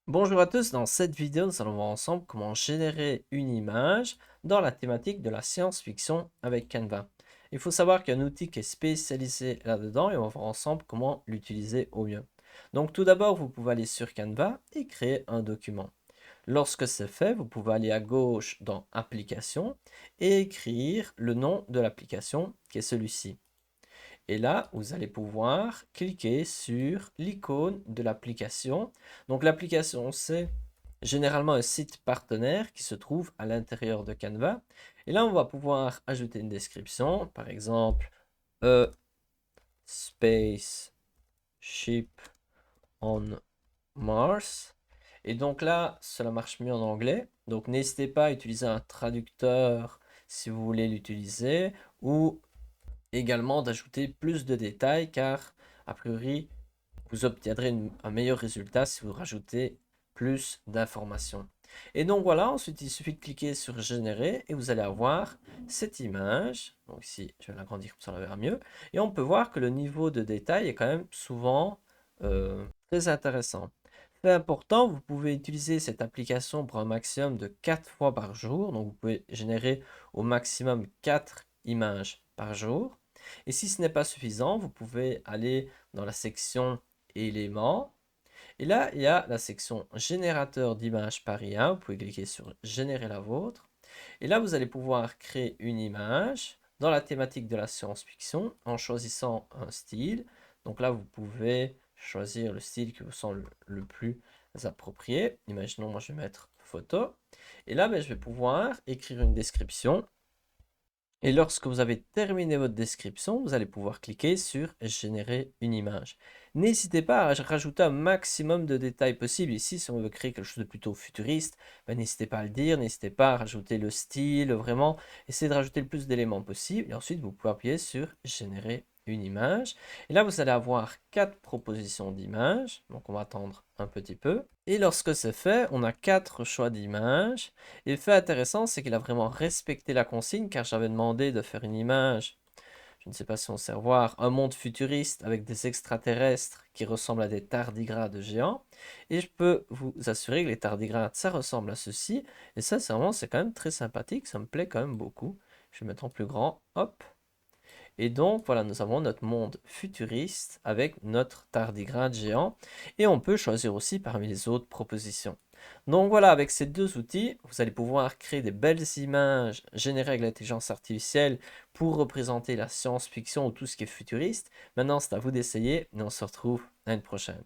Bonjour à tous, dans cette vidéo, nous allons voir ensemble comment générer une image dans la thématique de la science-fiction avec Canva. Il faut savoir qu'il y a un outil qui est spécialisé là-dedans et on va voir ensemble comment l'utiliser au mieux. Donc tout d'abord, vous pouvez aller sur Canva et créer un document. Lorsque c'est fait, vous pouvez aller à gauche dans Applications et écrire le nom de l'application qui est celui-ci. Et là, vous allez pouvoir cliquer sur l'icône de l'application. Donc l'application, c'est généralement un site partenaire qui se trouve à l'intérieur de Canva. Et là, on va pouvoir ajouter une description, par exemple, A spaceship on Mars. Et donc là, cela marche mieux en anglais. Donc n'hésitez pas à utiliser un traducteur si vous voulez l'utiliser ou également d'ajouter plus de détails car a priori vous obtiendrez un meilleur résultat si vous rajoutez plus d'informations. Et donc voilà, ensuite il suffit de cliquer sur générer et vous allez avoir cette image. Donc ici je vais l'agrandir comme ça on la verra mieux. Et on peut voir que le niveau de détail est quand même souvent très intéressant. Fait important, vous pouvez utiliser cette application pour un maximum de 4 fois par jour. Donc vous pouvez générer au maximum 4 images par jour. Et si ce n'est pas suffisant, vous pouvez aller dans la section éléments. Et là, il y a la section générateur d'images par IA. Vous pouvez cliquer sur générer la vôtre. Et là, vous allez pouvoir créer une image dans la thématique de la science-fiction en choisissant un style. Donc là, vous pouvez choisir le style qui vous semble le plus approprié. Imaginons, moi, je vais mettre photo. Et là, je vais pouvoir écrire une description. Et lorsque vous avez terminé votre description, vous allez pouvoir cliquer sur générer une image. N'hésitez pas à rajouter un maximum de détails possible. Ici, si on veut créer quelque chose de plutôt futuriste, n'hésitez pas à le dire, n'hésitez pas à rajouter le style, vraiment, essayez de rajouter le plus d'éléments possible. Et ensuite, vous pouvez appuyer sur générer une image. Et là, vous allez avoir 4 propositions d'images. Donc, on va attendre un petit peu. Et lorsque c'est fait, on a 4 choix d'images. Et le fait intéressant, c'est qu'il a vraiment respecté la consigne, car j'avais demandé de faire une image, je ne sais pas si on sait voir, un monde futuriste avec des extraterrestres qui ressemblent à des tardigrades géants. Et je peux vous assurer que les tardigrades, ça ressemble à ceci. Et ça, c'est quand même très sympathique, ça me plaît quand même beaucoup. Je vais mettre en plus grand, hop. Et donc, voilà, nous avons notre monde futuriste avec notre tardigrade géant. Et on peut choisir aussi parmi les autres propositions. Donc voilà, avec ces deux outils, vous allez pouvoir créer des belles images générées avec l'intelligence artificielle pour représenter la science-fiction ou tout ce qui est futuriste. Maintenant, c'est à vous d'essayer et on se retrouve à une prochaine.